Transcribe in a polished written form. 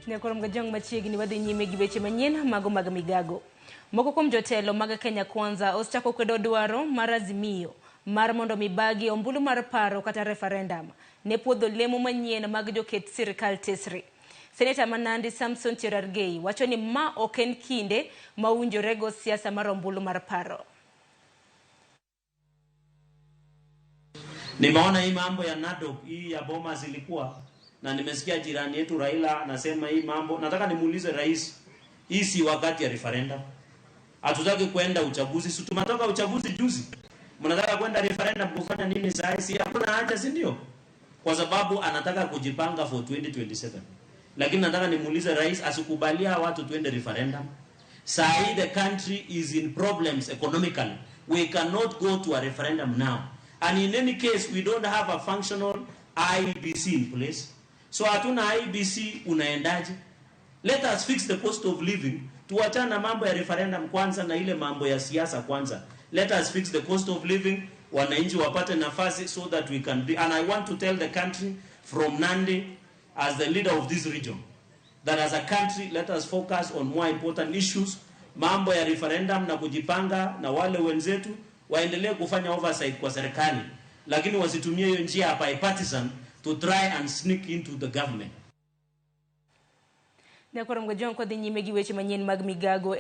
Ne korom gajang machiegni wadhi nyime gi weche manyien mago mag Migago. Moko kuom jotelo mag Kenya Kwanza osechako kwedo dwaro mar Azimio mar mondo mibagi ombulu mar paro kata referendum ne puodho lemo manyien mag joket sirkal tesri. Seneta Manandi Samson Cherargei wacho ni ma ok en kinde ma uwinjore go siasa mar ombulu mar paro. Nimeona hii mambo ya NADO hii ya boma zilikuwa na nimesikia jirani yetu Raila anasema hii mambo. Nataka nimuulize rais, hii si wakati ya referendum. Hatutaki kwenda uchaguzi. Si tumetoka uchaguzi juzi. Mnataka kwenda referendum kufanya nini sasa? Si hakuna haja, si ndio? Kwa sababu anataka kujipanga for 2027. Lakini nataka nimuulize rais asikubalia watu tuende referendum. Sasa the country is in problems economically. We cannot go to a referendum now. And in any case, we don't have a functional IBC in place. So hatuna IBC unaendaje? Let us fix the cost of living. Tuachana mambo ya referendum kwanza na ile mambo ya siasa kwanza. Let us fix the cost of living. Wananchi wapate nafasi so that we can be. And I want to tell the country from Nandi as the leader of this region that as a country, let us focus on more important issues. Mambo ya referendum na kujipanga na wale wenzetu waendelee kufanya oversight kwa serikali, lakini wasitumie hiyo njia ya bipartisan to try and sneak into the government. Ne korom gajang kwa dhi nyime gi weche manyien mag Migago.